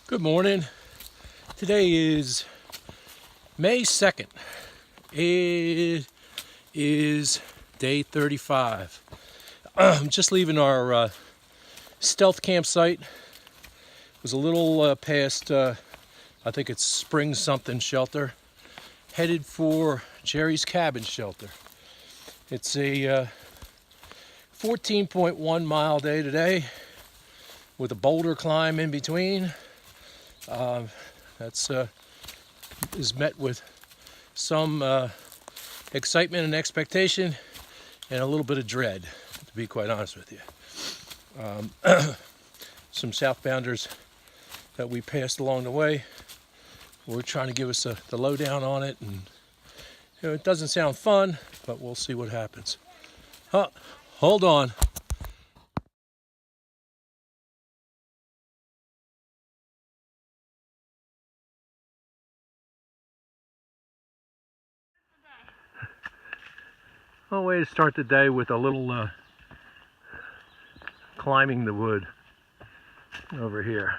Good morning. Today is May 2nd. It is day 35. I'm just leaving our stealth campsite. It was a little past, I think it's Spring something shelter. Headed for Jerry's Cabin Shelter. It's a 14.1 mile day today with a boulder climb in between. That's is met with some excitement and expectation and a little bit of dread, to be quite honest with you. Some southbounders that we passed along the way were trying to give us the lowdown on it, and it doesn't sound fun, but we'll see what happens. Hold on. One way to start the day with a little climbing the wood over here.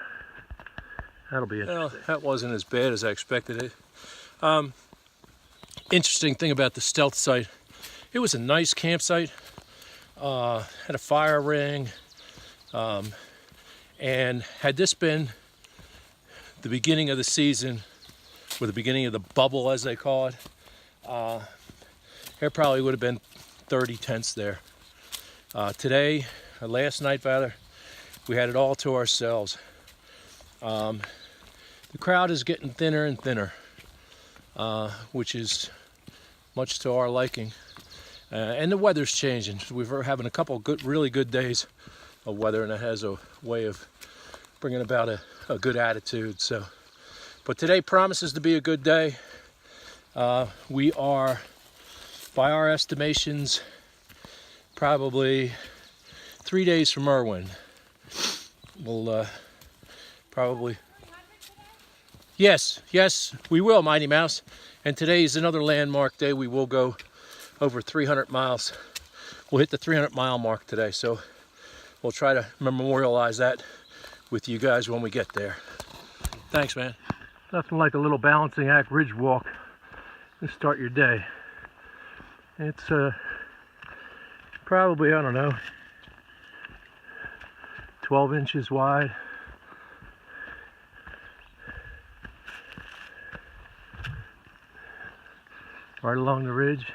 That'll be interesting. Well, that wasn't as bad as I expected it. Interesting thing about the stealth site, it was a nice campsite. Had a fire ring, and had this been the beginning of the season, or the beginning of the bubble as they call it, there probably would have been 30 tents there. Today, or last night rather, we had it all to ourselves. The crowd is getting thinner and thinner, which is much to our liking. And the weather's changing. We're having a couple of really good days of weather, and it has a way of bringing about a good attitude. So, but today promises to be a good day. We are, by our estimations, probably 3 days from Irwin. We'll probably... Yes, we will, Mighty Mouse. And today is another landmark day. We will go over 300 miles. We'll hit the 300 mile mark today, so we'll try to memorialize that with you guys when we get there. Thanks, man. Nothing like a little balancing act ridge walk to start your day. It's probably, I don't know, 12 inches wide. Right along the ridge.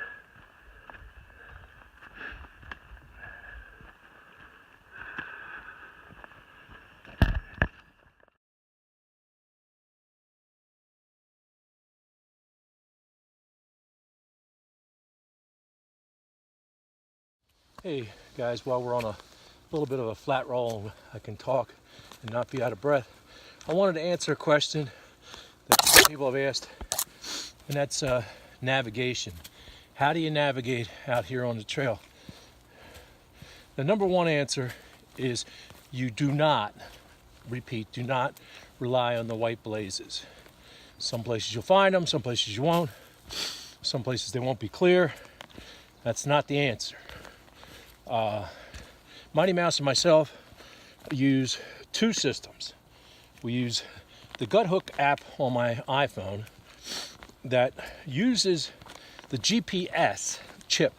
Hey guys, while we're on a little bit of a flat roll, I can talk and not be out of breath. I wanted to answer a question that some people have asked, and that's navigation. How do you navigate out here on the trail? The number one answer is you do not, repeat, do not rely on the white blazes. Some places you'll find them, some places you won't. Some places they won't be clear. That's not the answer. Mighty Mouse and myself use two systems. We use the Guthook app on my iPhone that uses the GPS chip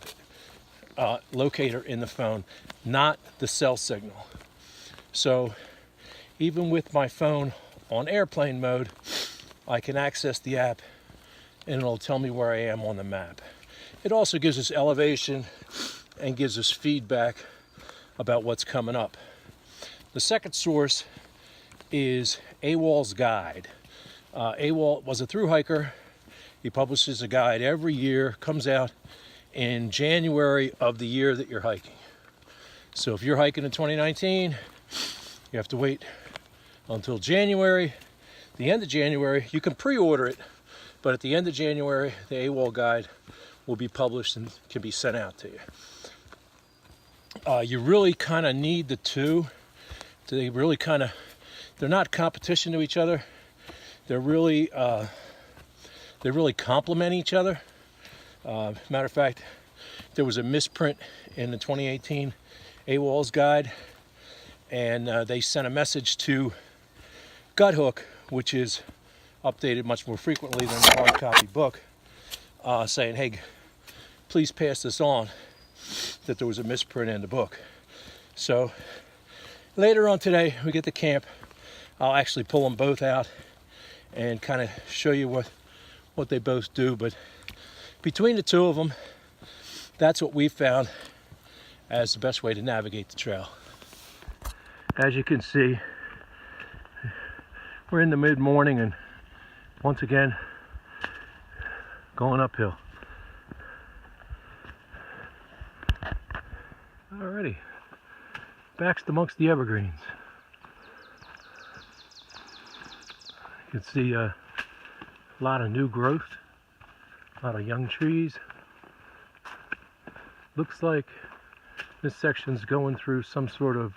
locator in the phone, not the cell signal. So even with my phone on airplane mode, I can access the app and it'll tell me where I am on the map. It also gives us elevation and gives us feedback about what's coming up. The second source is AWOL's guide. AWOL was a thru hiker. He publishes a guide every year, comes out in January of the year that you're hiking. So if you're hiking in 2019, you have to wait until January. The end of January, you can pre-order it, but at the end of January, the AWOL guide will be published and can be sent out to you. You really kind of need the two. They really kind of, they're not competition to each other. They really complement each other. Matter of fact, there was a misprint in the 2018 AWOL's guide, and they sent a message to gut hook, which is updated much more frequently than the hard copy book, saying, hey, please pass this on, that there was a misprint in the book. So later on today, we get to camp, I'll actually pull them both out and kind of show you what they both do. But between the two of them, that's what we found as the best way to navigate the trail. As you can see, we're in the mid-morning and once again going uphill. Alrighty, back amongst the evergreens. You can see a lot of new growth, a lot of young trees. Looks like this section's going through some sort of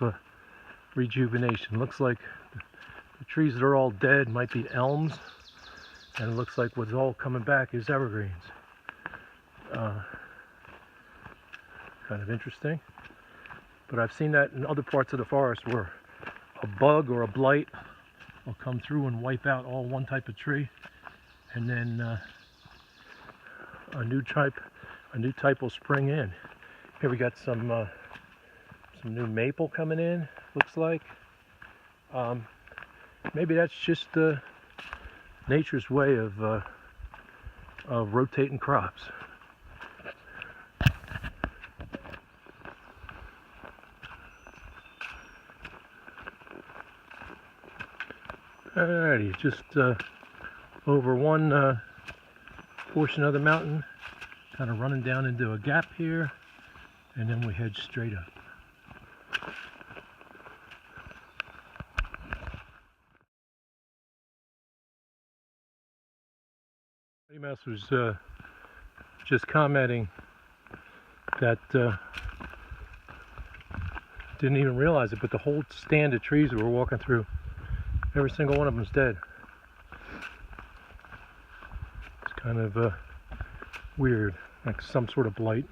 rejuvenation. Looks like the trees that are all dead might be elms, and it looks like what's all coming back is evergreens. Kind of interesting. But I've seen that in other parts of the forest where a bug or a blight will come through and wipe out all one type of tree, and then a new type will spring in. Here we got some new maple coming in. Looks like maybe that's just nature's way of rotating crops. Alrighty, just over one portion of the mountain, kind of running down into a gap here, and then we head straight up. Mighty Mouse was just commenting that didn't even realize it, but the whole stand of trees that we're walking through, every single one of them is dead. It's kind of weird, like some sort of blight.